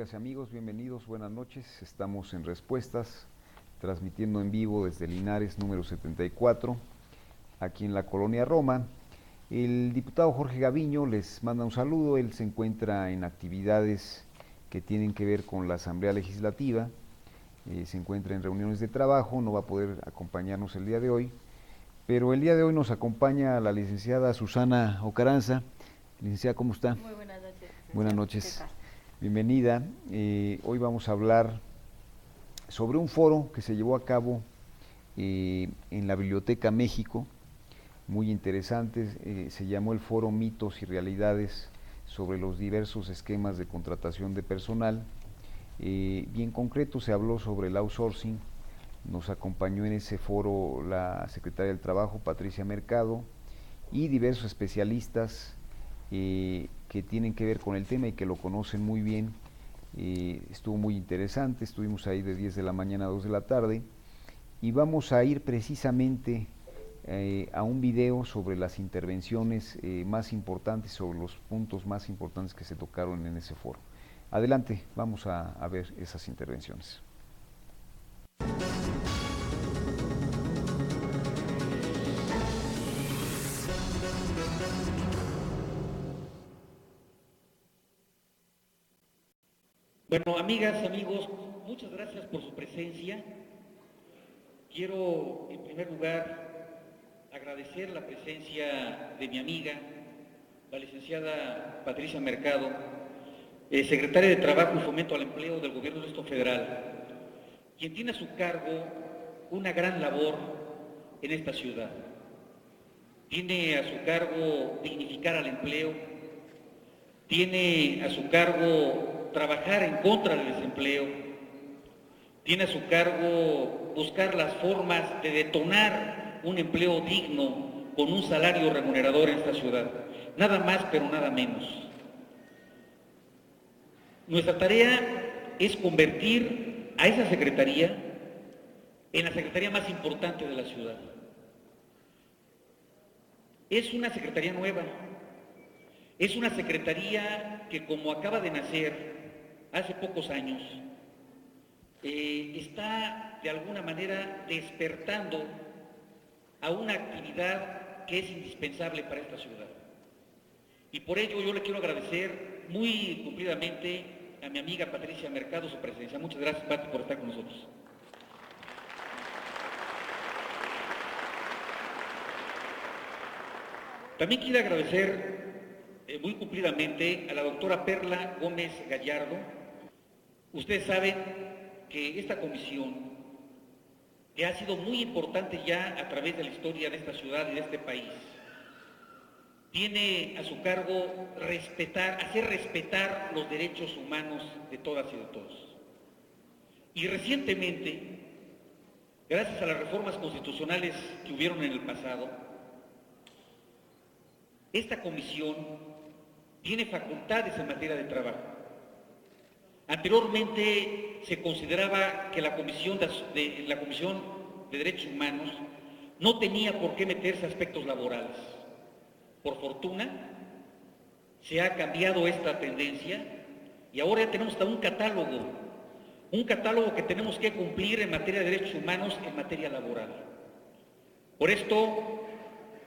amigas y amigos, bienvenidos, buenas noches. Estamos en Respuestas, transmitiendo en vivo desde Linares número 74, aquí en la Colonia Roma. El diputado Jorge Gaviño les manda un saludo. Él se encuentra en actividades que tienen que ver con la Asamblea Legislativa, se encuentra en reuniones de trabajo, no va a poder acompañarnos el día de hoy, pero el día de hoy nos acompaña la licenciada Susana Ocaranza. Licenciada, ¿cómo está? Muy buenas noches. Buenas noches. Bienvenida. Hoy vamos a hablar sobre un foro que se llevó a cabo en la Biblioteca México, muy interesante. Se llamó el Foro Mitos y Realidades sobre los diversos esquemas de contratación de personal. Bien concreto, se habló sobre el outsourcing. Nos acompañó en ese foro la secretaria del Trabajo, Patricia Mercado, y diversos especialistas que tienen que ver con el tema y que lo conocen muy bien. Estuvo muy interesante, estuvimos ahí de 10 de la mañana a 2 de la tarde, y vamos a ir precisamente a un video sobre las intervenciones más importantes, sobre los puntos más importantes que se tocaron en ese foro. Adelante, vamos a ver esas intervenciones. Bueno, amigas, amigos, muchas gracias por su presencia. Quiero, en primer lugar, agradecer la presencia de mi amiga, la licenciada Patricia Mercado, secretaria de Trabajo y Fomento al Empleo del Gobierno del Estado Federal, quien tiene a su cargo una gran labor en esta ciudad. Tiene a su cargo dignificar al empleo, tiene a su cargo trabajar en contra del desempleo, tiene a su cargo buscar las formas de detonar un empleo digno con un salario remunerador en esta ciudad. Nada más, pero nada menos. Nuestra tarea es convertir a esa secretaría en la secretaría más importante de la ciudad. Es una secretaría nueva, es una secretaría que, como acaba de nacer hace pocos años, está de alguna manera despertando a una actividad que es indispensable para esta ciudad. Y por ello yo le quiero agradecer muy cumplidamente a mi amiga Patricia Mercado su presencia. Muchas gracias, Pati, por estar con nosotros. También quiero agradecer muy cumplidamente a la doctora Perla Gómez Gallardo. Ustedes saben que esta comisión, que ha sido muy importante ya a través de la historia de esta ciudad y de este país, tiene a su cargo hacer respetar los derechos humanos de todas y de todos. Y recientemente, gracias a las reformas constitucionales que hubieron en el pasado, esta comisión tiene facultades en materia de trabajo. Anteriormente se consideraba que la Comisión de Derechos Humanos no tenía por qué meterse a aspectos laborales. Por fortuna, se ha cambiado esta tendencia y ahora ya tenemos hasta un catálogo que tenemos que cumplir en materia de derechos humanos, en materia laboral. Por esto,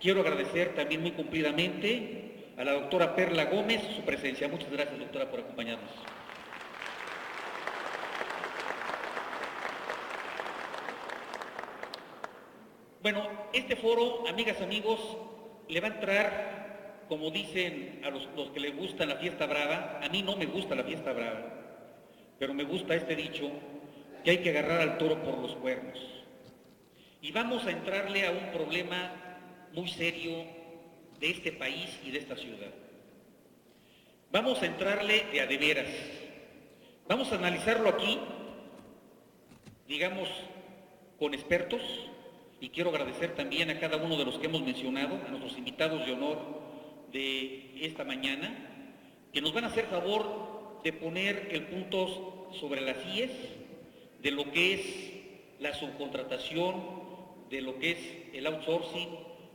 quiero agradecer también muy cumplidamente a la doctora Perla Gómez su presencia. Muchas gracias, doctora, por acompañarnos. Bueno, este foro, amigas, amigos, le va a entrar, como dicen a los que les gusta la fiesta brava. A mí no me gusta la fiesta brava, pero me gusta este dicho, que hay que agarrar al toro por los cuernos. Y vamos a entrarle a un problema muy serio de este país y de esta ciudad. Vamos a entrarle de a de veras. Vamos a analizarlo aquí, digamos, con expertos. Y quiero agradecer también a cada uno de los que hemos mencionado, a nuestros invitados de honor de esta mañana, que nos van a hacer favor de poner el punto sobre las IES, de lo que es la subcontratación, de lo que es el outsourcing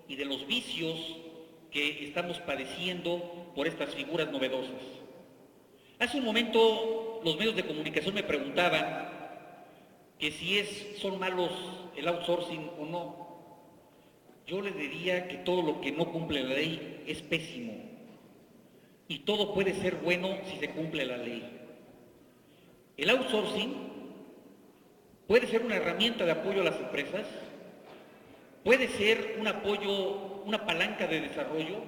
y de los vicios que estamos padeciendo por estas figuras novedosas. Hace un momento los medios de comunicación me preguntaban que si son malos el outsourcing o no. Yo les diría que todo lo que no cumple la ley es pésimo y todo puede ser bueno si se cumple la ley. El outsourcing puede ser una herramienta de apoyo a las empresas, puede ser un apoyo, una palanca de desarrollo,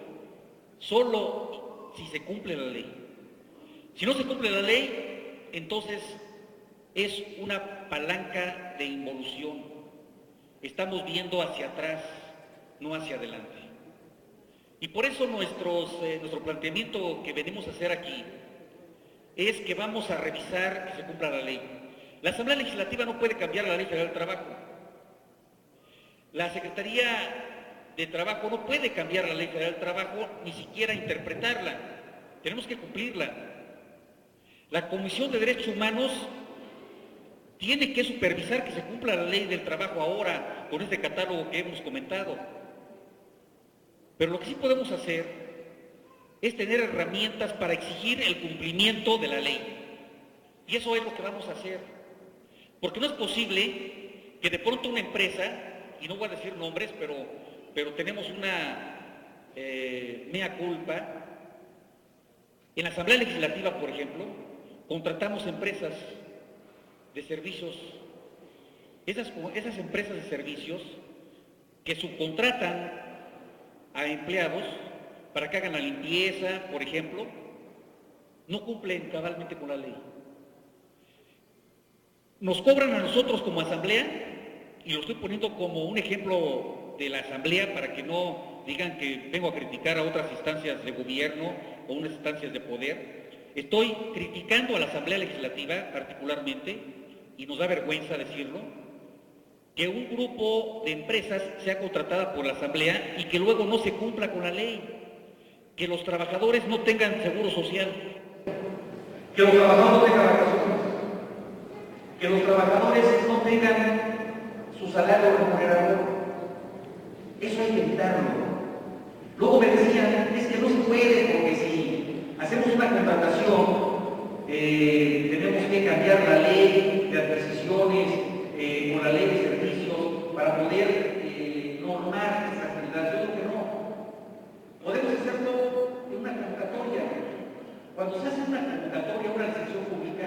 solo si se cumple la ley. Si no se cumple la ley, entonces es una palanca de involución. Estamos viendo hacia atrás, no hacia adelante. Y por eso nuestro planteamiento que venimos a hacer aquí es que vamos a revisar que se cumpla la ley. La Asamblea Legislativa no puede cambiar la Ley Federal del Trabajo. La Secretaría de Trabajo no puede cambiar la Ley Federal del Trabajo, ni siquiera interpretarla. Tenemos que cumplirla. La Comisión de Derechos Humanos tiene que supervisar que se cumpla la Ley del Trabajo ahora, con este catálogo que hemos comentado. Pero lo que sí podemos hacer es tener herramientas para exigir el cumplimiento de la ley. Y eso es lo que vamos a hacer. Porque no es posible que de pronto una empresa, y no voy a decir nombres, pero tenemos una mea culpa. En la Asamblea Legislativa, por ejemplo, contratamos empresas de servicios. Esas empresas de servicios que subcontratan a empleados para que hagan la limpieza, por ejemplo, no cumplen cabalmente con la ley. Nos cobran a nosotros como asamblea, y lo estoy poniendo como un ejemplo de la asamblea para que no digan que vengo a criticar a otras instancias de gobierno o unas instancias de poder. Estoy criticando a la Asamblea Legislativa particularmente, y nos da vergüenza decirlo, que un grupo de empresas sea contratada por la Asamblea y que luego no se cumpla con la ley, que los trabajadores no tengan seguro social, que los trabajadores no tengan vacaciones, que los trabajadores no tengan su salario remunerador. Eso hay que evitarlo. Luego me decían, es que no se puede porque si hacemos una contratación tenemos que cambiar la ley de adquisiciones o la ley de servicios para poder normar esta actividad. Yo creo que no. Podemos hacerlo en una convocatoria. Cuando se hace una convocatoria, una licitación pública,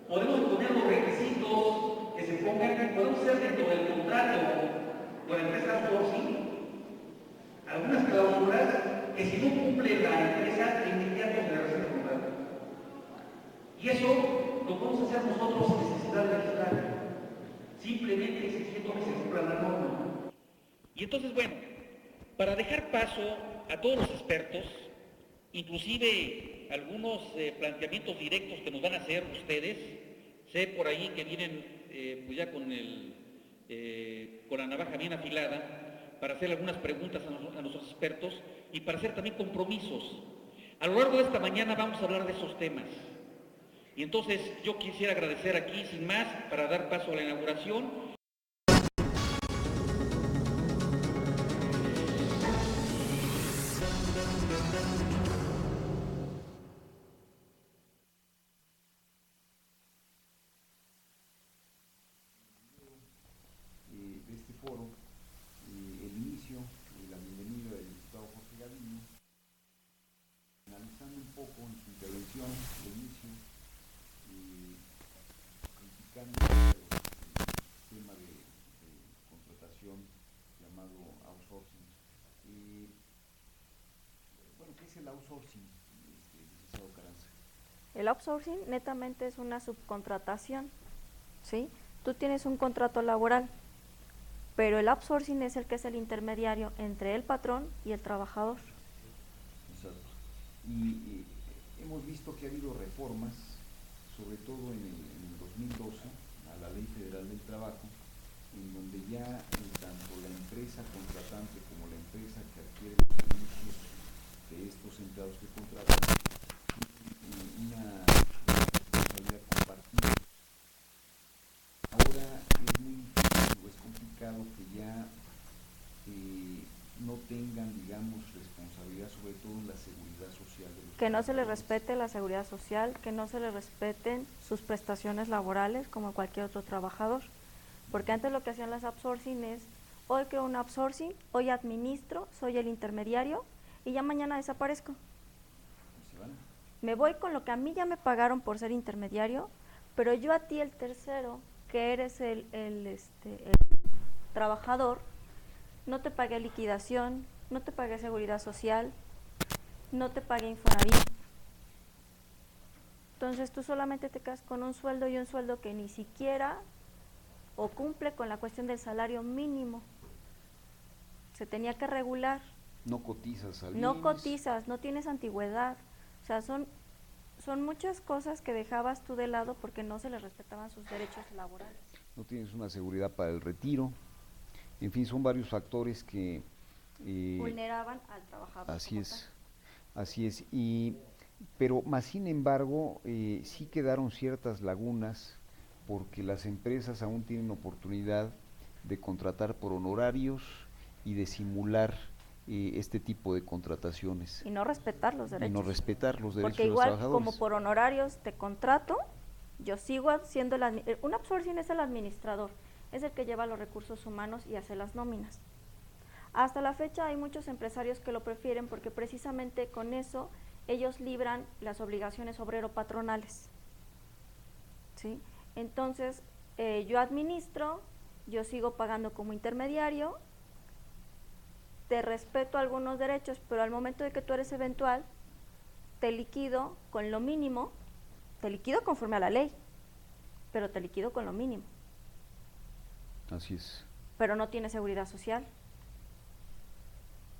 podemos poner los requisitos que se pongan, podemos hacer dentro del contrato con la empresa outsourcing algunas cláusulas que si no cumple la empresa, de inmediato se le recibe el contrato. Y eso lo podemos hacer nosotros sin necesidad de legislar, simplemente exigiendo que se cumpla la norma. Y entonces, bueno, para dejar paso a todos los expertos, inclusive algunos planteamientos directos que nos van a hacer ustedes, sé por ahí que vienen pues ya con la navaja bien afilada, para hacer algunas preguntas a nuestros expertos y para hacer también compromisos. A lo largo de esta mañana vamos a hablar de esos temas. Y entonces yo quisiera agradecer aquí, sin más, para dar paso a la inauguración. De este foro, el inicio y la bienvenida del diputado Jorge Gavino, analizando un poco en su intervención, el inicio, criticando el tema de contratación llamado outsourcing. Bueno, ¿qué es el outsourcing, licenciado Carranza? El outsourcing netamente es una subcontratación, ¿sí? Tú tienes un contrato laboral, pero el outsourcing es el que es el intermediario entre el patrón y el trabajador. Exacto. Y hemos visto que ha habido reformas, sobre todo en el 2012, a la Ley Federal del Trabajo, en donde ya tanto la empresa contratante como la empresa que adquiere los servicios de estos empleados que contratan, una responsabilidad compartida. Ahora es muy difícil o es complicado que ya no tengan, digamos, responsabilidad sobre todo en la seguridad social de los que no se les respete la seguridad social, que no se les respeten sus prestaciones laborales como cualquier otro trabajador. Porque antes lo que hacían las outsourcing es, hoy creo un outsourcing, hoy administro, soy el intermediario y ya mañana desaparezco. Me voy con lo que a mí ya me pagaron por ser intermediario, pero yo a ti, el tercero, que eres el trabajador, no te pagué liquidación, no te pagué seguridad social, no te pagué Infonavit. Entonces tú solamente te quedas con un sueldo y un sueldo que ni siquiera o cumple con la cuestión del salario mínimo. Se tenía que regular. No cotizas al No IMSS. cotizas, no tienes antigüedad. O sea, son muchas cosas que dejabas tú de lado porque no se les respetaban sus derechos laborales. No tienes una seguridad para el retiro. En fin, son varios factores que vulneraban al trabajador. Así es. Pero más sin embargo, sí quedaron ciertas lagunas porque las empresas aún tienen oportunidad de contratar por honorarios y de simular este tipo de contrataciones. Y no respetar los derechos. Y no respetar los derechos porque de los igual, trabajadores. como por honorarios te contrato, yo sigo siendo un outsourcing es el administrador, es el que lleva los recursos humanos y hace las nóminas. Hasta la fecha hay muchos empresarios que lo prefieren porque precisamente con eso ellos libran las obligaciones obrero-patronales. ¿Sí? Entonces, yo administro, yo sigo pagando como intermediario, te respeto algunos derechos, pero al momento de que tú eres eventual, te liquido con lo mínimo, te liquido conforme a la ley, pero te liquido con lo mínimo. Así es. Pero no tiene seguridad social.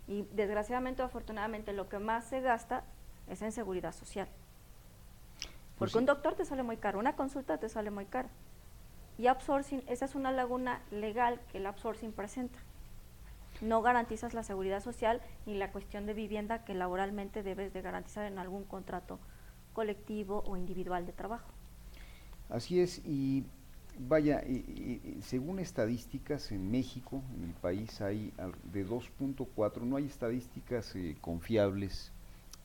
Y desgraciadamente o afortunadamente lo que más se gasta es en seguridad social. Porque un doctor te sale muy caro, una consulta te sale muy cara. Y outsourcing, esa es una laguna legal que el outsourcing presenta. No garantizas la seguridad social ni la cuestión de vivienda que laboralmente debes de garantizar en algún contrato colectivo o individual de trabajo. Así es, y vaya, según estadísticas en México, en el país hay de 2.4, no hay estadísticas confiables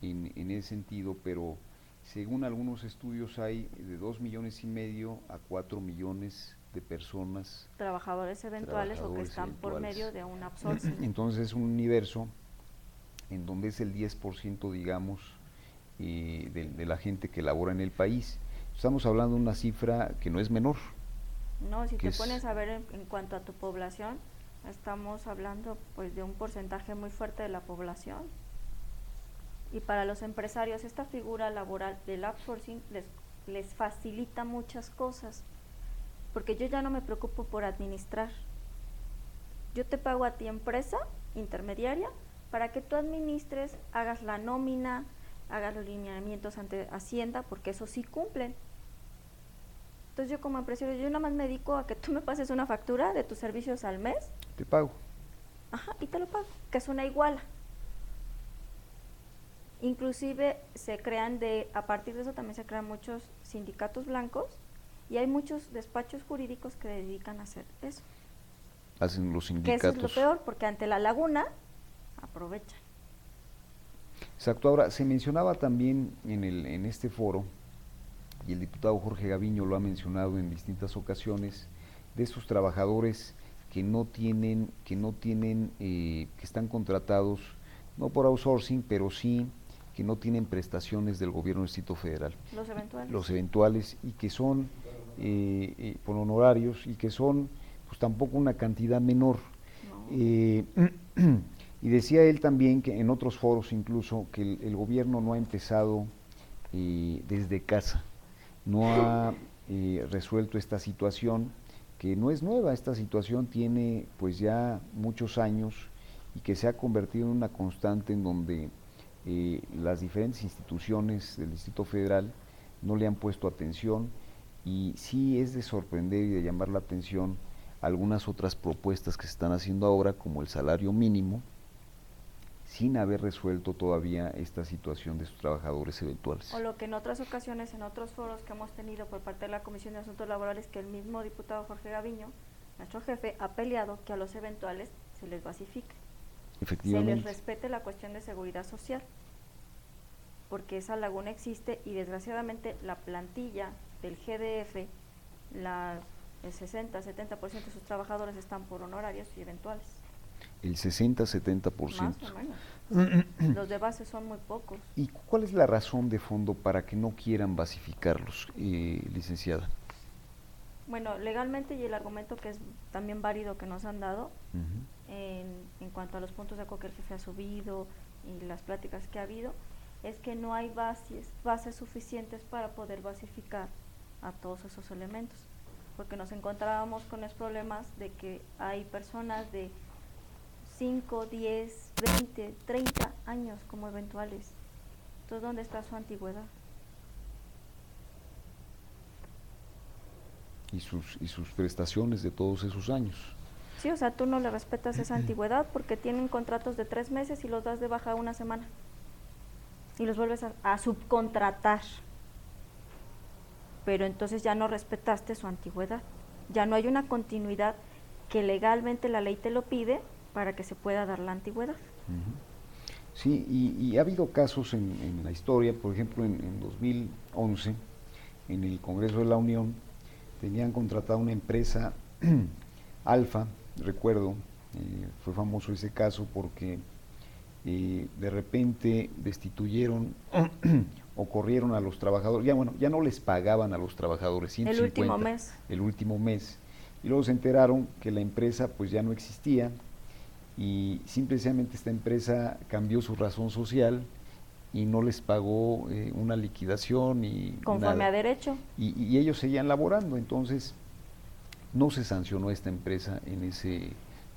en ese sentido, pero según algunos estudios hay de 2,5 millones a 4 millones de personas. Trabajadores eventuales o que están por medio de un outsourcing. Entonces es un universo en donde es el 10%, digamos, de la gente que labora en el país. Estamos hablando de una cifra que no es menor. No, si te pones a ver en cuanto a tu población, estamos hablando pues de un porcentaje muy fuerte de la población. Y para los empresarios esta figura laboral del outsourcing les facilita muchas cosas, porque yo ya no me preocupo por administrar. Yo te pago a ti, empresa intermediaria, para que tú administres, hagas la nómina, hagas los lineamientos ante Hacienda, porque eso sí cumplen. Entonces yo como empresario, yo nada más me dedico a que tú me pases una factura de tus servicios al mes. Te pago. Ajá, y te lo pago, que es una iguala. Inclusive se crean a partir de eso también se crean muchos sindicatos blancos y hay muchos despachos jurídicos que dedican a hacer eso. Hacen los sindicatos. Que eso es lo peor, porque ante la laguna aprovechan. Exacto. Ahora, se mencionaba también en este foro, y el diputado Jorge Gaviño lo ha mencionado en distintas ocasiones, de estos trabajadores que que están contratados, no por outsourcing, pero sí que no tienen prestaciones del gobierno del Distrito Federal. Los eventuales. Los eventuales, y que son por honorarios, y que son pues tampoco una cantidad menor. No. Y decía él también que en otros foros incluso que el gobierno no ha empezado desde casa, no ha resuelto esta situación, que no es nueva. Esta situación tiene pues ya muchos años y que se ha convertido en una constante en donde las diferentes instituciones del Distrito Federal no le han puesto atención, y sí es de sorprender y de llamar la atención algunas otras propuestas que se están haciendo ahora, como el salario mínimo, sin haber resuelto todavía esta situación de sus trabajadores eventuales. O lo que en otras ocasiones, en otros foros que hemos tenido por parte de la Comisión de Asuntos Laborales, que el mismo diputado Jorge Gaviño, nuestro jefe, ha peleado que a los eventuales se les basifique. Efectivamente. Se les respete la cuestión de seguridad social. porque esa laguna existe y desgraciadamente la plantilla del GDF, el 60-70% de sus trabajadores están por honorarios y eventuales. El 60-70%. Más o menos. Los de base son muy pocos. ¿Y cuál es la razón de fondo para que no quieran basificarlos, licenciada? Bueno, legalmente, y el argumento que es también válido que nos han dado, en cuanto a los puntos de acuerdo que el jefe ha subido y las pláticas que ha habido, es que no hay bases suficientes para poder basificar a todos esos elementos, porque nos encontrábamos con los problemas de que hay personas de 5, 10, 20, 30 años como eventuales. Entonces, ¿dónde está su antigüedad? Y sus prestaciones de todos esos años. Sí, o sea, tú no le respetas esa antigüedad porque tienen contratos de 3 meses y los das de baja una semana. Y los vuelves a subcontratar. Pero entonces ya no respetaste su antigüedad. Ya no hay una continuidad que legalmente la ley te lo pide para que se pueda dar la antigüedad. Sí, y ha habido casos en la historia, por ejemplo, en 2011, en el Congreso de la Unión, tenían contratado una empresa, Alfa, recuerdo, fue famoso ese caso porque de repente destituyeron o corrieron a los trabajadores, ya no les pagaban a los trabajadores 150 el último mes, y luego se enteraron que la empresa pues ya no existía, y simplemente esta empresa cambió su razón social y no les pagó una liquidación y conforme nada. A derecho. Y ellos seguían laborando, entonces no se sancionó esta empresa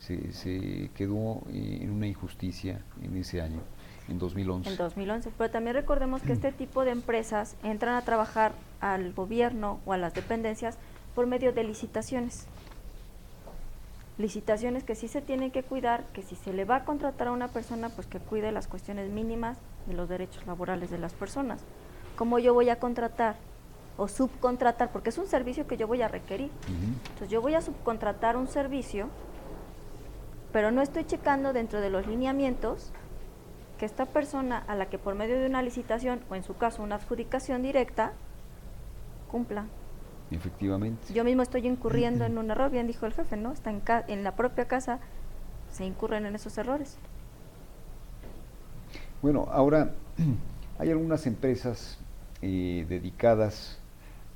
se quedó en una injusticia en ese año, en 2011. En 2011, pero también recordemos que este tipo de empresas entran a trabajar al gobierno o a las dependencias por medio de licitaciones. Licitaciones que sí se tienen que cuidar, que si se le va a contratar a una persona, pues que cuide las cuestiones mínimas de los derechos laborales de las personas. ¿Cómo yo voy a contratar o subcontratar? Porque es un servicio que yo voy a requerir. Entonces yo voy a subcontratar un servicio, pero no estoy checando dentro de los lineamientos que esta persona a la que por medio de una licitación o en su caso una adjudicación directa cumpla. Efectivamente. Yo mismo estoy incurriendo en un error, bien dijo el jefe, ¿no? Está en la propia casa, se incurren en esos errores. Bueno, ahora hay algunas empresas dedicadas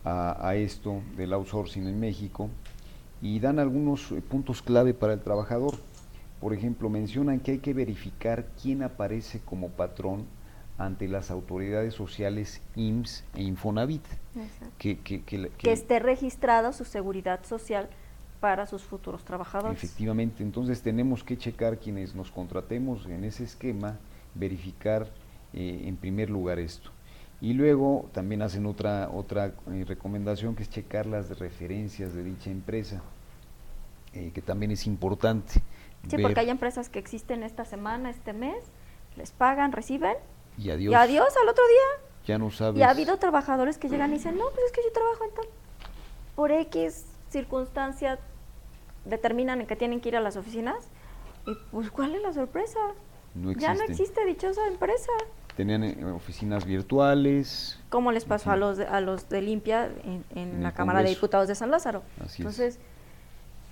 a esto del outsourcing en México y dan algunos puntos clave para el trabajador. Por ejemplo, mencionan que hay que verificar quién aparece como patrón ante las autoridades sociales IMSS e Infonavit. Que esté registrada su seguridad social para sus futuros trabajadores. Efectivamente, entonces tenemos que checar quienes nos contratemos en ese esquema, verificar en primer lugar esto. Y luego también hacen otra recomendación, que es checar las referencias de dicha empresa, que también es importante. Sí, porque hay empresas que existen esta semana, este mes, les pagan, reciben, y adiós al otro día. Ya no sabes. Y ha habido trabajadores que llegan y dicen, no, pues es que yo trabajo en tal. Por X circunstancia determinan en que tienen que ir a las oficinas y pues ¿cuál es la sorpresa? Ya no existe dichosa empresa. Tenían oficinas virtuales. ¿Cómo les pasó a los de Limpia en la Cámara de Diputados de San Lázaro? Entonces,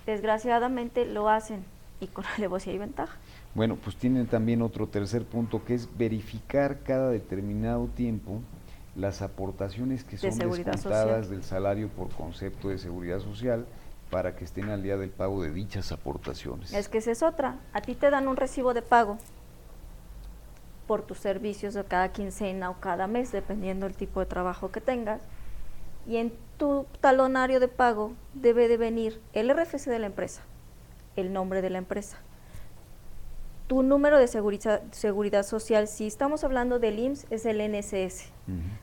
desgraciadamente lo hacen y con alevosía y ventaja. Bueno, pues tienen también otro tercer punto, que es verificar cada determinado tiempo las aportaciones que son descontadas del salario por concepto de seguridad social para que estén al día del pago de dichas aportaciones. Es que esa es otra. A ti te dan un recibo de pago por tus servicios de cada quincena o cada mes, dependiendo del tipo de trabajo que tengas, y en tu talonario de pago debe de venir el RFC de la empresa, el nombre de la empresa, tu número de seguridad social. Si estamos hablando del IMSS, es el NSS.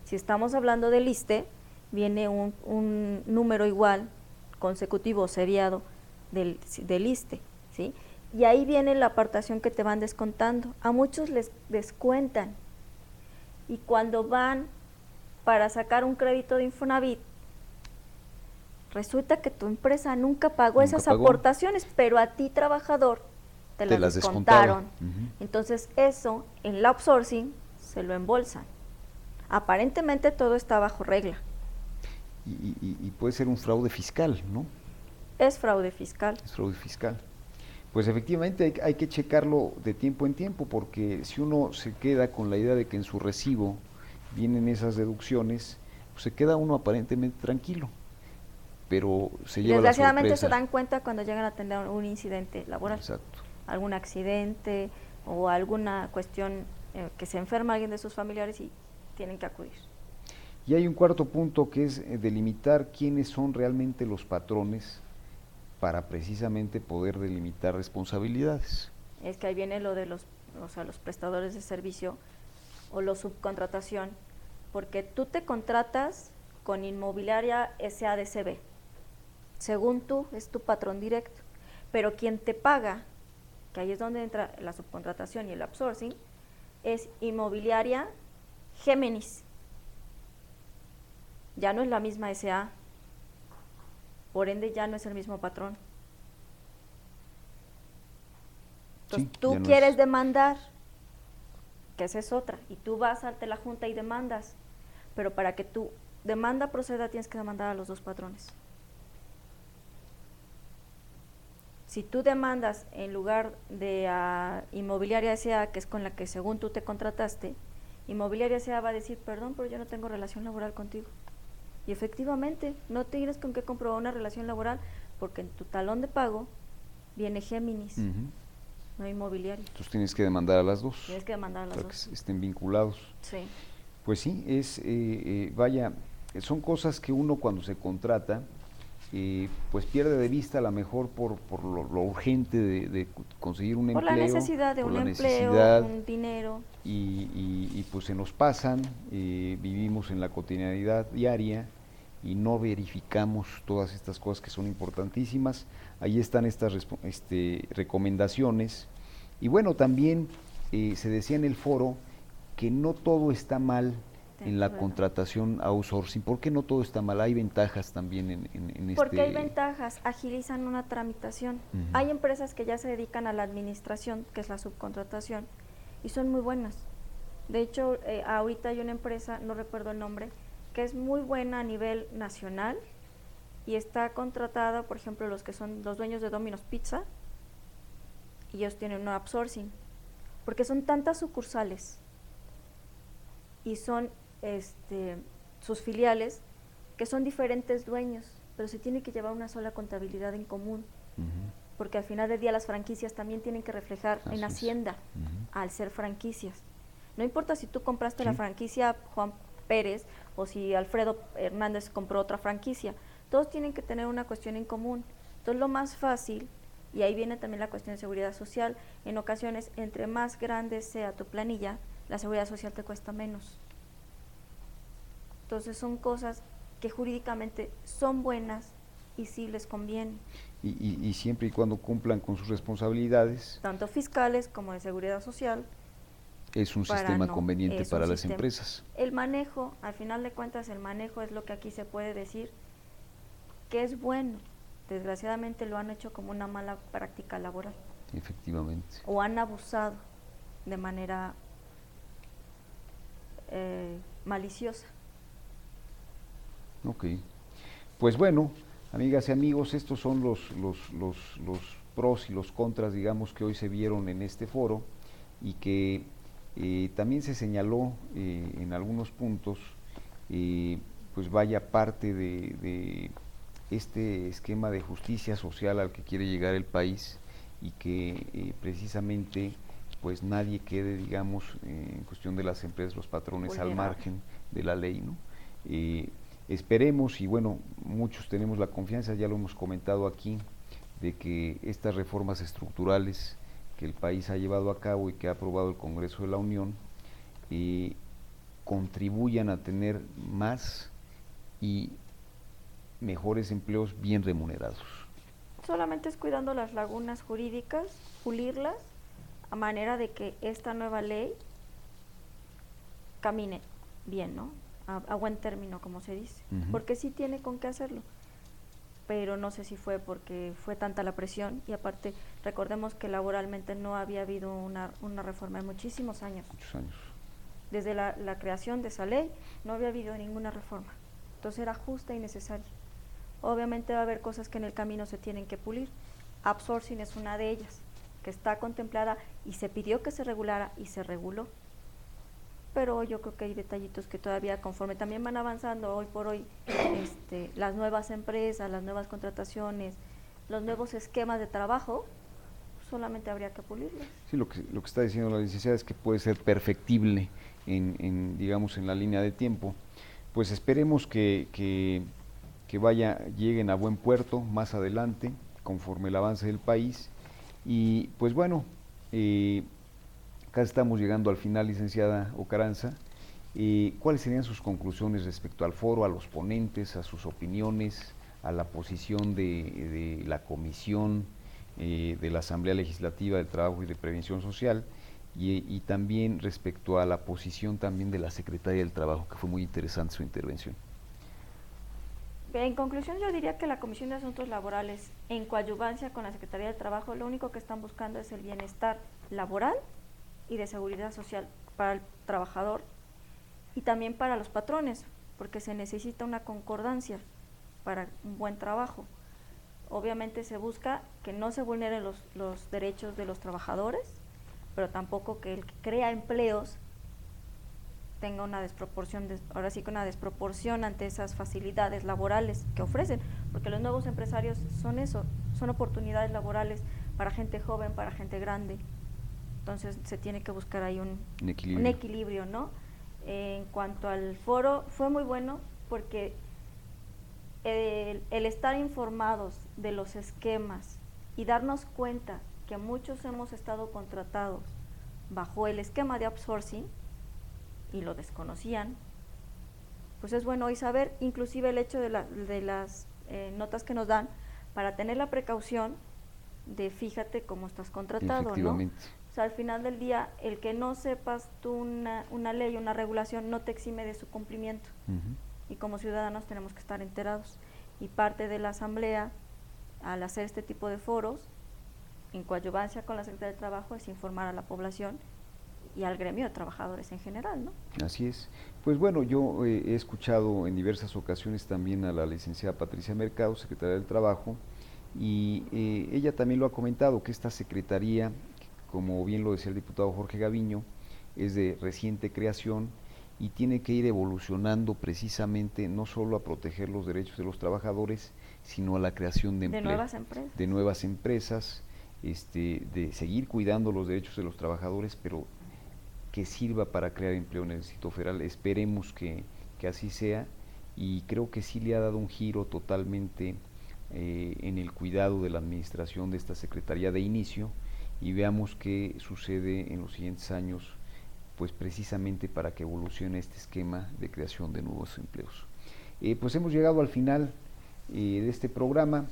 Si estamos hablando del ISSSTE, viene un número igual, consecutivo o seriado del ISSSTE, ¿sí? Y ahí viene la apartación que te van descontando. A muchos les descuentan. Y cuando van para sacar un crédito de Infonavit, resulta que tu empresa nunca pagó esas aportaciones, pero a ti, trabajador, te las descontaron. Entonces eso en el outsourcing se lo embolsan. Aparentemente todo está bajo regla. Y puede ser un fraude fiscal, ¿no? Es fraude fiscal. Es fraude fiscal. Pues efectivamente hay que checarlo de tiempo en tiempo, porque si uno se queda con la idea de que en su recibo vienen esas deducciones, pues se queda uno aparentemente tranquilo, pero se Y lleva la desgraciadamente sorpresa. se dan cuenta cuando llegan a tener un incidente laboral. Exacto. Algún accidente o alguna cuestión que se enferma alguien de sus familiares y tienen que acudir. Y hay un cuarto punto que es delimitar quiénes son realmente los patrones para precisamente poder delimitar responsabilidades. Es que ahí viene lo de los prestadores de servicio o la subcontratación, porque tú te contratas con Inmobiliaria SADCB. Según tú, es tu patrón directo, pero quien te paga, que ahí es donde entra la subcontratación y el outsourcing, es Inmobiliaria Géminis. Ya no es la misma SA, por ende ya no es el mismo patrón. Entonces Sí, tú ya no quieres es. demandar, que esa es otra, y tú vas ante la junta y demandas, pero para que tu demanda proceda tienes que demandar a los dos patrones. Si tú demandas en lugar de a Inmobiliaria S.A., que es con la que según tú te contrataste, Inmobiliaria S.A. va a decir, perdón, pero yo no tengo relación laboral contigo. Y efectivamente, no tienes con qué comprobar una relación laboral, porque en tu talón de pago viene Géminis, no Inmobiliaria. Entonces tienes que demandar a las dos. Tienes que demandar a las para dos. que estén vinculados. Sí. Pues sí, vaya, son cosas que uno cuando se contrata, pues pierde de vista a lo mejor por lo urgente de conseguir un Por empleo. La necesidad de por un la empleo, necesidad, un dinero. y pues se nos pasan, vivimos en la cotidianidad diaria y no verificamos todas estas cosas que son importantísimas. Ahí están estas recomendaciones. Y bueno, también se decía en el foro que no todo está mal en la contratación outsourcing. ¿Por qué no todo está mal? Hay ventajas también en Porque hay ventajas, agilizan una tramitación. Ujú. Hay empresas que ya se dedican a la administración, que es la subcontratación, y son muy buenas. De hecho, ahorita hay una empresa, no recuerdo el nombre, que es muy buena a nivel nacional y está contratada, por ejemplo, los que son los dueños de Domino's Pizza, y ellos tienen un outsourcing, porque son tantas sucursales y son sus filiales que son diferentes dueños, pero se tiene que llevar una sola contabilidad en común, porque al final del día las franquicias también tienen que reflejar en Hacienda al ser franquicias. No importa si tú compraste la franquicia Juan Pérez o si Alfredo Hernández compró otra franquicia, todos tienen que tener una cuestión en común. Entonces lo más fácil, y ahí viene también la cuestión de seguridad social, en ocasiones entre más grande sea tu planilla, la seguridad social te cuesta menos. Entonces son cosas que jurídicamente son buenas y sí les conviene. Y siempre y cuando cumplan con sus responsabilidades. Tanto fiscales como de seguridad social. Es un sistema conveniente para las empresas. El manejo, al final de cuentas, el manejo es lo que aquí se puede decir que es bueno. Desgraciadamente lo han hecho como una mala práctica laboral. Efectivamente. O han abusado de manera maliciosa. Ok. Pues bueno, amigas y amigos, estos son los pros y los contras, digamos, que hoy se vieron en este foro y que también se señaló en algunos puntos, pues vaya parte de este esquema de justicia social al que quiere llegar el país y que precisamente pues nadie quede, digamos, en cuestión de las empresas, los patrones al margen de la ley, ¿no? Esperemos, y bueno, muchos tenemos la confianza, ya lo hemos comentado aquí, de que estas reformas estructurales que el país ha llevado a cabo y que ha aprobado el Congreso de la Unión contribuyan a tener más y mejores empleos bien remunerados. Solamente es cuidando las lagunas jurídicas, pulirlas, a manera de que esta nueva ley camine bien, ¿no? A buen término, como se dice, porque sí tiene con qué hacerlo, pero no sé si fue porque fue tanta la presión, y aparte recordemos que laboralmente no había habido una reforma en muchísimos años. Muchos años. Desde la creación de esa ley no había habido ninguna reforma, entonces era justa y necesaria. Obviamente va a haber cosas que en el camino se tienen que pulir. Outsourcing es una de ellas, que está contemplada y se pidió que se regulara y se reguló. Pero yo creo que hay detallitos que todavía, conforme también van avanzando hoy por hoy, las nuevas empresas, las nuevas contrataciones, los nuevos esquemas de trabajo, solamente habría que pulirlos. Sí, lo que está diciendo la licenciada es que puede ser perfectible digamos, en la línea de tiempo. Pues esperemos que lleguen a buen puerto más adelante, conforme el avance del país. Y pues bueno, casi estamos llegando al final, licenciada Ocaranza. ¿Cuáles serían sus conclusiones respecto al foro, a los ponentes, a sus opiniones, a la posición de la comisión de la Asamblea Legislativa del Trabajo y de Prevención Social, y también respecto a la posición también de la Secretaría del Trabajo, que fue muy interesante su intervención? En conclusión, yo diría que la Comisión de Asuntos Laborales, en coadyuvancia con la Secretaría del Trabajo, lo único que están buscando es el bienestar laboral y de seguridad social para el trabajador y también para los patrones, porque se necesita una concordancia para un buen trabajo. Obviamente se busca que no se vulneren los derechos de los trabajadores, pero tampoco que el que crea empleos tenga una desproporción, ahora sí que una desproporción ante esas facilidades laborales que ofrecen, porque los nuevos empresarios son eso, son oportunidades laborales para gente joven, para gente grande. Entonces se tiene que buscar ahí un equilibrio, ¿no? En cuanto al foro, fue muy bueno porque el estar informados de los esquemas y darnos cuenta que muchos hemos estado contratados bajo el esquema de outsourcing y lo desconocían, pues es bueno hoy saber, inclusive el hecho de las notas que nos dan para tener la precaución de fíjate cómo estás contratado, ¿no? O sea, al final del día, el que no sepas tú una ley, una regulación, no te exime de su cumplimiento. Y como ciudadanos tenemos que estar enterados. Y parte de la Asamblea, al hacer este tipo de foros, en coadyuvancia con la Secretaría de Trabajo, es informar a la población y al gremio de trabajadores en general, ¿no? Así es. Pues bueno, yo he escuchado en diversas ocasiones también a la licenciada Patricia Mercado, secretaria del Trabajo, y ella también lo ha comentado, que esta secretaría, como bien lo decía el diputado Jorge Gaviño, es de reciente creación y tiene que ir evolucionando precisamente no solo a proteger los derechos de los trabajadores, sino a la creación de empleo, de nuevas empresas, de seguir cuidando los derechos de los trabajadores, pero que sirva para crear empleo en el Distrito Federal. Esperemos que así sea, y creo que sí le ha dado un giro totalmente en el cuidado de la administración de esta Secretaría de inicio, y veamos qué sucede en los siguientes años, pues precisamente para que evolucione este esquema de creación de nuevos empleos. Pues hemos llegado al final de este programa,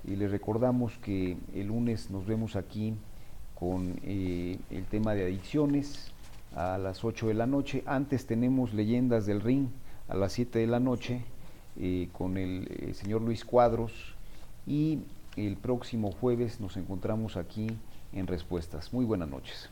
y les recordamos que el lunes nos vemos aquí con el tema de adicciones a las 8 de la noche. Antes tenemos Leyendas del Ring a las 7 de la noche con el señor Luis Cuadros, y el próximo jueves nos encontramos aquí en Respuestas. Muy buenas noches.